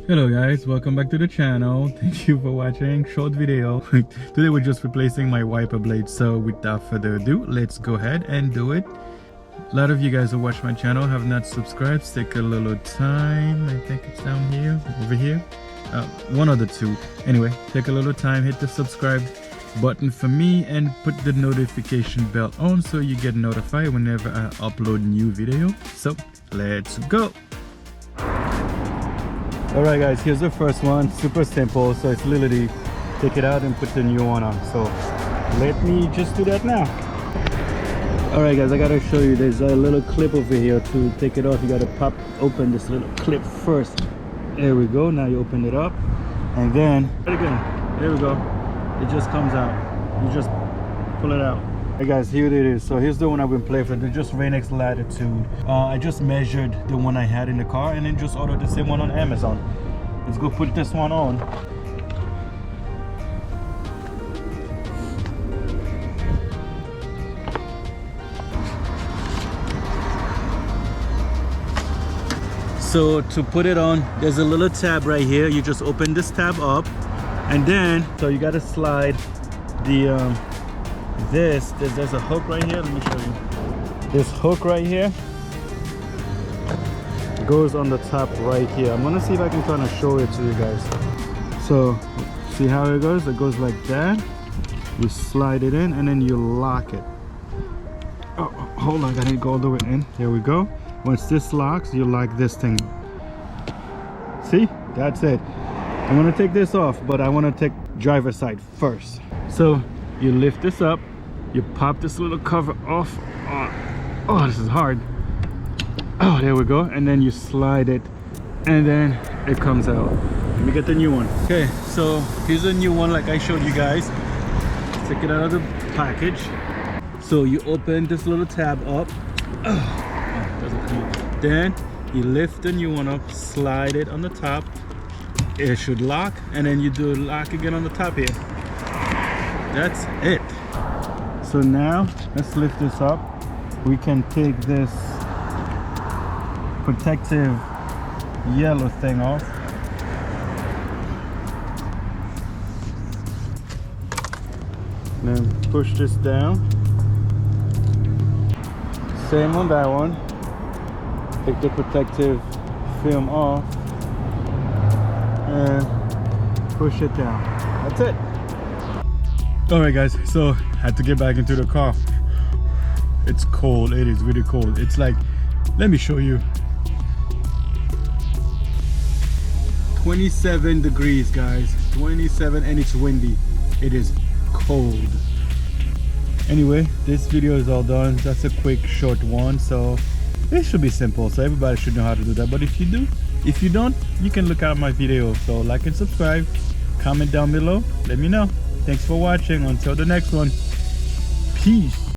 Hello guys, welcome back to the channel. Thank you for watching. Short video. Today we're just replacing my wiper blade, so without further ado, let's go ahead and do it. A lot of you guys who watch my channel have not subscribed. Take a little time. I think it's down here, over here, one of the two. Anyway, take a little time, hit the subscribe button for me and put the notification bell on so you get notified whenever I upload new video. So let's go. Alright guys, here's the first one. Super simple. So it's literally take it out and put the new one on. So let me just do that now. Alright guys, I gotta show you, there's a little clip over here. To take it off, you gotta pop open this little clip first. There we go. Now you open it up and then again, there we go, it just comes out. You just pull it out. Hey guys, here it is. So here's the one I've been playing for, the just Rain-X Latitude. I just measured the one I had in the car and then just ordered the same one on Amazon. Let's go put this one on. So to put it on, there's a little tab right here. You just open this tab up and then, so you gotta slide the there's a hook right here. Let me show you. This hook right here goes on the top right here. I'm gonna see if I can kind of show it to you guys. So see how it goes? It goes like that. You slide it in and then you lock it. Oh, hold on, I gotta go all the way in. There we go. Once this locks, you lock this thing. See, that's it. I'm gonna take this off, but I want to take driver's side first. So you lift this up, you pop this little cover off. Oh, this is hard. Oh, there we go. And then you slide it and then it comes out. Let me get the new one. Okay, so here's a new one like I showed you guys. Take it out of the package. So you open this little tab up. Doesn't come out. Then you lift the new one up, slide it on the top. It should lock, and then you do lock again on the top here. That's it. So now let's lift this up. We can take this protective yellow thing off. Then push this down. Same on that one. Take the protective film off and push it down. That's it. Alright guys, so I had to get back into the car. It's cold. It is really cold. It's like, let me show you, 27 degrees guys, 27, and it's windy. It is cold. Anyway, this video is all done. That's a quick short one, so it should be simple. So everybody should know how to do that. But if you do, if you don't, you can look out my video. So like and subscribe, comment down below, let me know. Thanks for watching. Until the next one, peace.